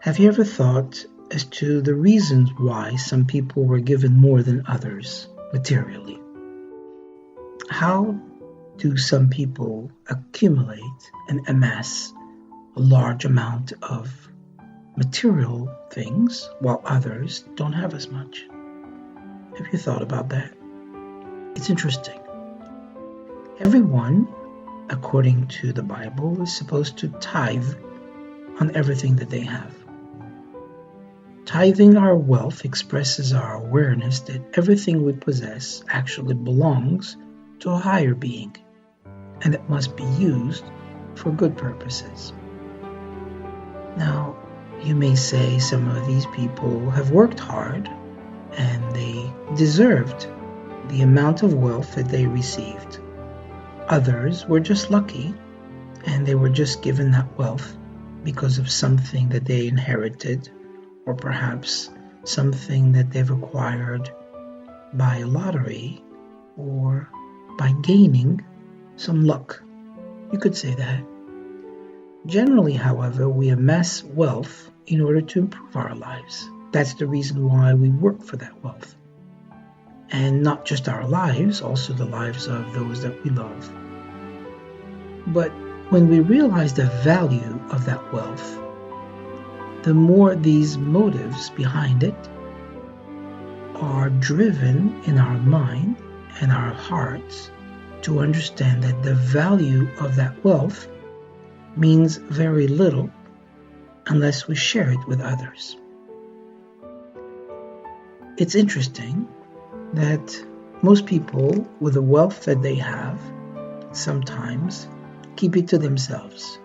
Have you ever thought as to the reasons why some people were given more than others materially? How do some people accumulate and amass a large amount of material things while others don't have as much? Have you thought about that? It's interesting. Everyone, according to the Bible, is supposed to tithe on everything that they have. Tithing our wealth expresses our awareness that everything we possess actually belongs to a higher being, and it must be used for good purposes. Now, you may say some of these people have worked hard and they deserved the amount of wealth that they received. Others were just lucky and they were just given that wealth because of something that they inherited, or perhaps something that they've acquired by a lottery or by gaining some luck. You could say that. Generally, however, we amass wealth in order to improve our lives. That's the reason why we work for that wealth. And not just our lives, also the lives of those that we love. But when we realize the value of that wealth, the more these motives behind it are driven in our mind and our hearts to understand that the value of that wealth means very little unless we share it with others. It's interesting that most people with the wealth that they have sometimes keep it to themselves.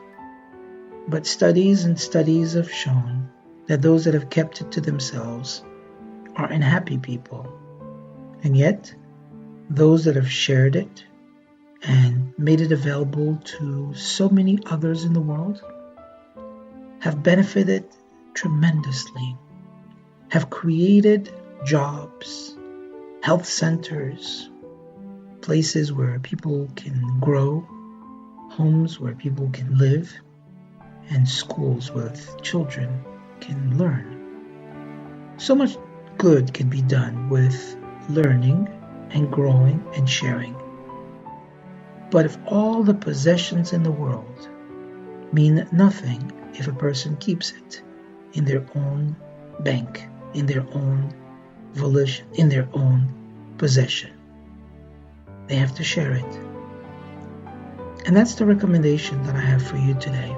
But studies and studies have shown that those that have kept it to themselves are unhappy people. And yet, those that have shared it and made it available to so many others in the world have benefited tremendously, have created jobs, health centers, places where people can grow, homes where people can live, and schools where children can learn. So much good can be done with learning and growing and sharing. But if all the possessions in the world mean nothing if a person keeps it in their own bank, in their own volition, in their own possession, they have to share it. And that's the recommendation that I have for you today.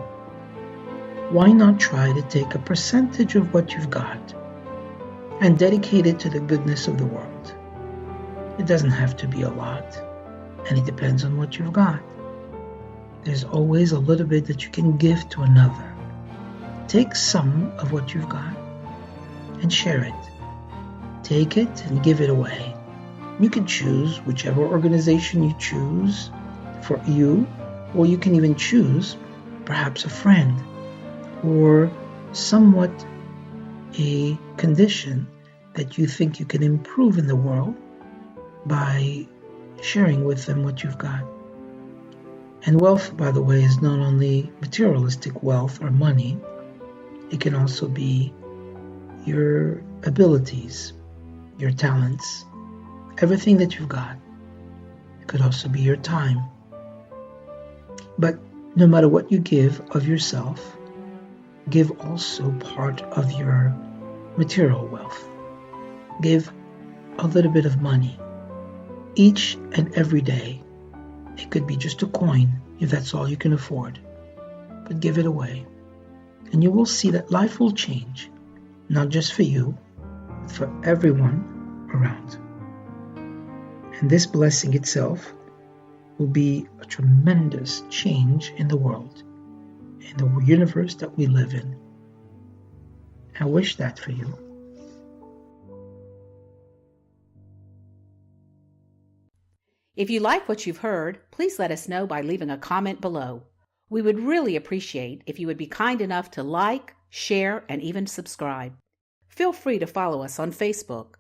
Why not try to take a percentage of what you've got and dedicate it to the goodness of the world? It doesn't have to be a lot, and it depends on what you've got. There's always a little bit that you can give to another. Take some of what you've got and share it. Take it and give it away. You can choose whichever organization you choose for you, or you can even choose perhaps a friend or somewhat a condition that you think you can improve in the world by sharing with them what you've got. And wealth, by the way, is not only materialistic wealth or money. It can also be your abilities, your talents, everything that you've got. It could also be your time. But no matter what you give of yourself, give also part of your material wealth. Give a little bit of money. Each and every day. It could be just a coin if that's all you can afford. But give it away. And you will see that life will change. Not just for you, but for everyone around. And this blessing itself will be a tremendous change in the world, in the universe that we live in. I wish that for you. If you like what you've heard, please let us know by leaving a comment below. We would really appreciate if you would be kind enough to like, share, and even subscribe. Feel free to follow us on Facebook.